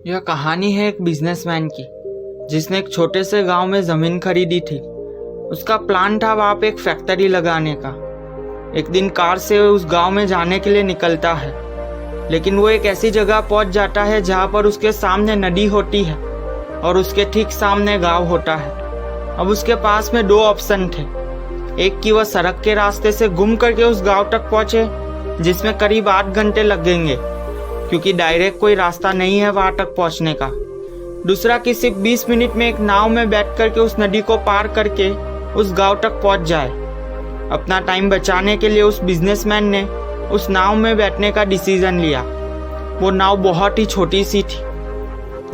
यह कहानी है एक बिजनेसमैन की जिसने एक छोटे से गांव में ज़मीन खरीदी थी। उसका प्लान था वहाँ पे एक फैक्ट्री लगाने का। एक दिन कार से उस गांव में जाने के लिए निकलता है, लेकिन वो एक ऐसी जगह पहुंच जाता है जहाँ पर उसके सामने नदी होती है और उसके ठीक सामने गांव होता है। अब उसके पास में दो ऑप्शन थे। एक कि वह सड़क के रास्ते से घूम करके उस गांव तक पहुंचे, जिसमें करीब 8 घंटे लगेंगे क्योंकि डायरेक्ट कोई रास्ता नहीं है वहां तक पहुंचने का। दूसरा कि सिर्फ 20 मिनट में एक नाव में बैठ करके उस नदी को पार करके उस गांव तक पहुंच जाए। अपना टाइम बचाने के लिए उस बिजनेसमैन ने उस नाव में बैठने का डिसीजन लिया। वो नाव बहुत ही छोटी सी थी,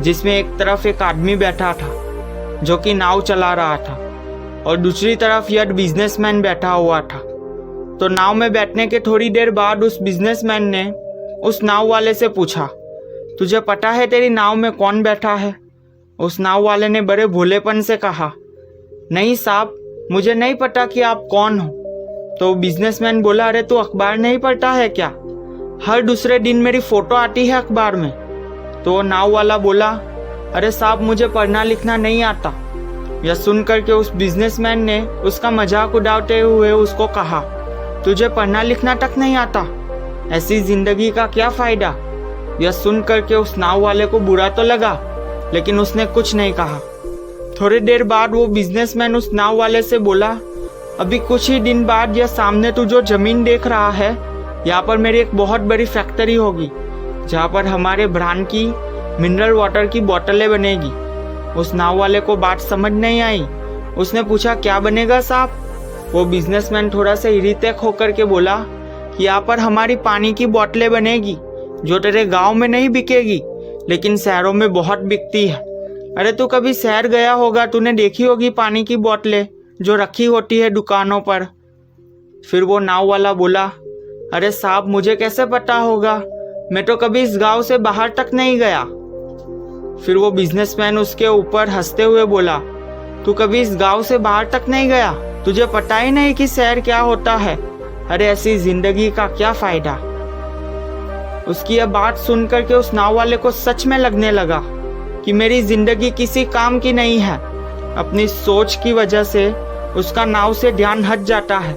जिसमें एक तरफ एक आदमी बैठा था जो कि नाव चला रहा था और दूसरी तरफ यह बिजनेसमैन बैठा हुआ था। तो नाव में बैठने के थोड़ी देर बाद उस बिजनेसमैन ने उस नाव वाले से पूछा, तुझे पता है तेरी नाव में कौन बैठा है? उस नाव वाले ने बड़े भोलेपन से कहा, नहीं साहब, मुझे नहीं पता कि आप कौन हो। तो बिजनेसमैन बोला, अरे तू अखबार नहीं पढ़ता है क्या? हर दूसरे दिन मेरी फोटो आती है अखबार में। तो नाव वाला बोला, अरे साहब, मुझे पढ़ना लिखना नहीं आता। यह सुनकर के उस बिजनेसमैन ने उसका मजाक उड़ाते हुए उसको कहा, तुझे पढ़ना लिखना तक नहीं आता? ऐसी जिंदगी का क्या फायदा? यह सुनकर के उस नाव वाले को बुरा तो लगा, लेकिन उसने कुछ नहीं कहा। थोड़ी देर बाद वो बिजनेसमैन उस नाव वाले से बोला, अभी कुछ ही दिन बाद यह सामने तू जो जमीन देख रहा है, यहाँ पर मेरी एक बहुत बड़ी फैक्ट्री होगी जहाँ पर हमारे ब्रांड की मिनरल वाटर की बोतलें बनेगी। उस नाव वाले को बात समझ नहीं आई। उसने पूछा, क्या बनेगा साहब? वो बिजनेसमैन थोड़ा सा इरिटेट होकर के बोला, यहाँ पर हमारी पानी की बोतलें बनेगी जो तेरे गांव में नहीं बिकेगी, लेकिन शहरों में बहुत बिकती है। अरे तू कभी शहर गया होगा, तूने देखी होगी पानी की बोतलें जो रखी होती है दुकानों पर। फिर वो नाव वाला बोला, अरे साहब, मुझे कैसे पता होगा, मैं तो कभी इस गांव से बाहर तक नहीं गया। फिर वो बिजनेसमैन उसके ऊपर हंसते हुए बोला, तू कभी इस गांव से बाहर तक नहीं गया? तुझे पता ही नहीं कि शहर क्या होता है? अरे ऐसी जिंदगी का क्या फायदा? उसकी यह बात सुनकर के उस नाव वाले को सच में लगने लगा कि मेरी जिंदगी किसी काम की नहीं है। अपनी सोच की वजह से उसका नाव से ध्यान हट जाता है।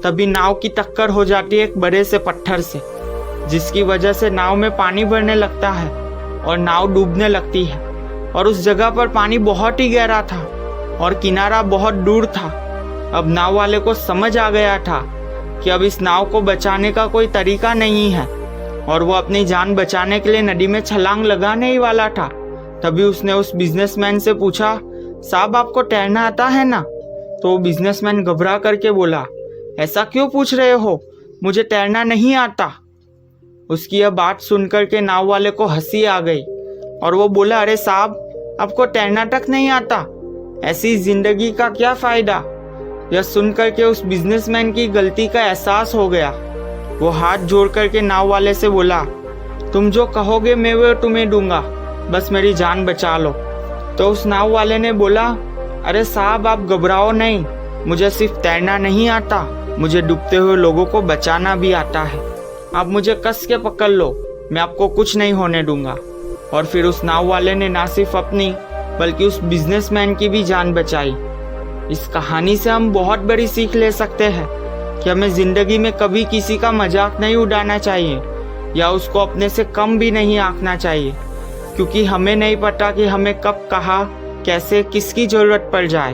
तभी नाव की टक्कर हो जाती है एक बड़े से पत्थर से, जिसकी वजह से नाव में पानी भरने लगता है और नाव डूबने लगती है। और उस जगह पर पानी बहुत ही गहरा था और किनारा बहुत दूर था। अब नाव वाले को समझ आ गया था कि अब इस नाव को बचाने का कोई तरीका नहीं है और वो अपनी जान बचाने के लिए नदी में छलांग लगाने ही वाला था। तभी उसने उस बिजनेसमैन से पूछा, साहब, आपको तैरना आता है ना? तो बिजनेसमैन घबरा करके बोला, ऐसा क्यों पूछ रहे हो, मुझे तैरना नहीं आता। उसकी यह बात सुनकर के नाव वाले को हंसी आ गई और वो बोला, अरे साहब, आपको तैरना तक नहीं आता? ऐसी जिंदगी का क्या फायदा? यह सुनकर के उस बिजनेसमैन की गलती का एहसास हो गया। वो हाथ जोड़ करके नाव वाले से बोला, तुम जो कहोगे मैं वो तुम्हें दूंगा, बस मेरी जान बचा लो। तो उस नाव वाले ने बोला, अरे साहब, आप घबराओ नहीं, मुझे सिर्फ तैरना नहीं आता, मुझे डूबते हुए लोगों को बचाना भी आता है। आप मुझे कस के पकड़ लो, मैं आपको कुछ नहीं होने दूंगा। और फिर उस नाव वाले ने ना सिर्फ अपनी बल्कि उस बिजनेसमैन की भी जान बचाई। इस कहानी से हम बहुत बड़ी सीख ले सकते हैं कि हमें जिंदगी में कभी किसी का मजाक नहीं उड़ाना चाहिए या उसको अपने से कम भी नहीं आंकना चाहिए, क्योंकि हमें नहीं पता कि हमें कब, कहाँ, कैसे, किसकी जरूरत पड़ जाए।